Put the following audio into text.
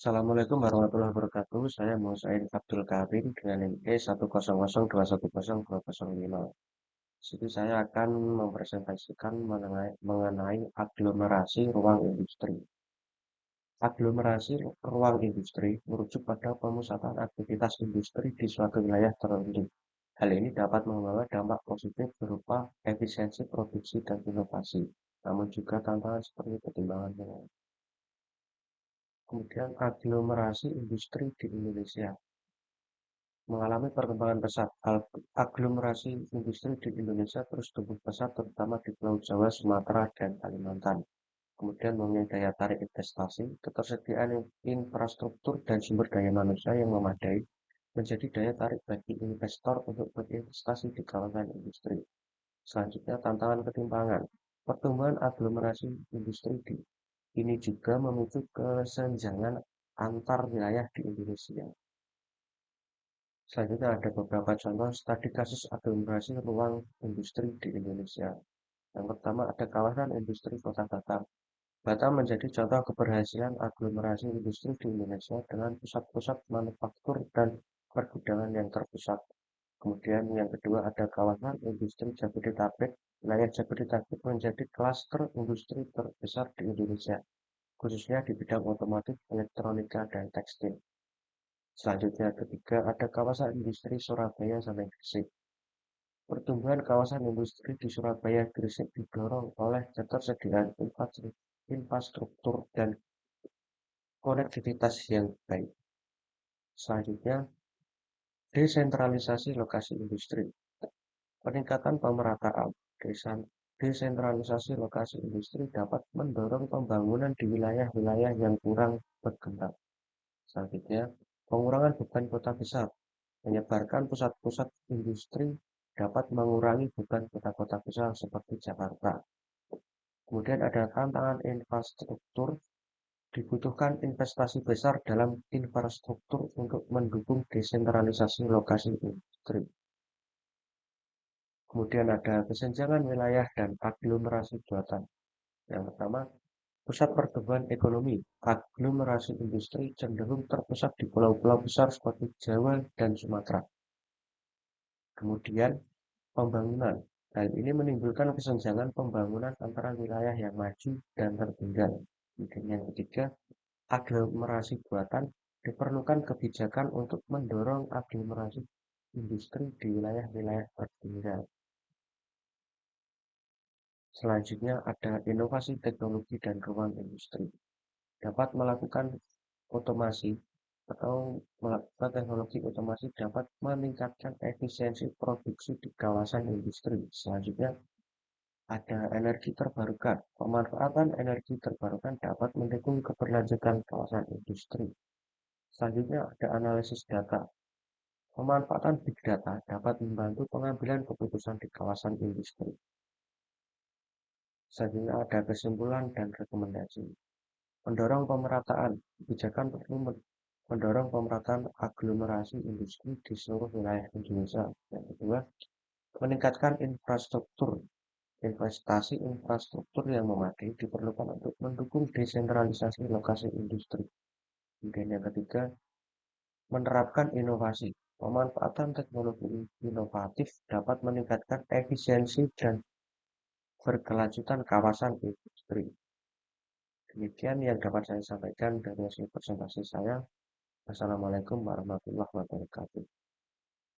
Assalamualaikum warahmatullahi wabarakatuh. Saya Musain Abdul Karim dengan NIK 100202005. Jadi saya akan mempresentasikan mengenai aglomerasi ruang industri. Aglomerasi ruang industri merujuk pada pemusatan aktivitas industri di suatu wilayah tertentu. Hal ini dapat membawa dampak positif berupa efisiensi produksi dan inovasi, namun juga tantangan seperti ketimbangan lingkungan. Kemudian aglomerasi industri di Indonesia mengalami perkembangan pesat. Aglomerasi industri di Indonesia terus tumbuh pesat, terutama di Pulau Jawa, Sumatera, dan Kalimantan. Kemudian mempunyai daya tarik investasi, ketersediaan infrastruktur dan sumber daya manusia yang memadai menjadi daya tarik bagi investor untuk berinvestasi di kawasan industri. Selanjutnya, tantangan ketimpangan. Pertumbuhan aglomerasi industri ini juga memicu kesenjangan antar wilayah di Indonesia. Selanjutnya ada beberapa contoh studi kasus aglomerasi ruang industri di Indonesia. Yang pertama ada kawasan industri Kota Batam. Batam menjadi contoh keberhasilan aglomerasi industri di Indonesia dengan pusat-pusat manufaktur dan pergudangan yang terpusat. Kemudian yang kedua ada kawasan industri Jabodetabek. Wilayah Jabodetabek menjadi klaster industri terbesar di Indonesia, khususnya di bidang otomotif, elektronika, dan tekstil. Selanjutnya ketiga ada kawasan industri Surabaya sampai Gresik. Pertumbuhan kawasan industri di Surabaya Gresik didorong oleh ketersediaan infrastruktur dan konektivitas yang baik. Selanjutnya, desentralisasi lokasi industri. Peningkatan pemerataan. Desentralisasi lokasi industri dapat mendorong pembangunan di wilayah-wilayah yang kurang berkembang. Selanjutnya, pengurangan beban kota besar. Menyebarkan pusat-pusat industri dapat mengurangi beban kota-kota besar seperti Jakarta. Kemudian ada tantangan infrastruktur, dibutuhkan investasi besar dalam infrastruktur untuk mendukung desentralisasi lokasi industri. Kemudian ada kesenjangan wilayah dan aglomerasi buatan. Yang pertama, pusat pertumbuhan ekonomi. Aglomerasi industri cenderung terpusat di pulau-pulau besar seperti Jawa dan Sumatera. Kemudian pembangunan. Hal ini menimbulkan kesenjangan pembangunan antara wilayah yang maju dan tertinggal. Kemudian yang ketiga, aglomerasi buatan. Diperlukan kebijakan untuk mendorong aglomerasi industri di wilayah-wilayah tertinggal. Selanjutnya ada inovasi teknologi dan ruang industri. Dapat melakukan otomasi atau melakukan teknologi otomasi dapat meningkatkan efisiensi produksi di kawasan industri. Selanjutnya ada energi terbarukan. Pemanfaatan energi terbarukan dapat mendukung keberlanjutan kawasan industri. Selanjutnya ada analisis data. Pemanfaatan big data dapat membantu pengambilan keputusan di kawasan industri. Selanjutnya ada kesimpulan dan rekomendasi. Mendorong pemerataan. Kebijakan perlu mendorong pemerataan aglomerasi industri di seluruh wilayah Indonesia. Yang kedua, meningkatkan infrastruktur. Investasi infrastruktur yang memadai diperlukan untuk mendukung desentralisasi lokasi industri. Kemudian yang ketiga, menerapkan inovasi. Pemanfaatan teknologi inovatif dapat meningkatkan efisiensi dan berkelanjutan kawasan industri. Demikian yang dapat saya sampaikan dari hasil presentasi saya. Wassalamualaikum warahmatullahi wabarakatuh.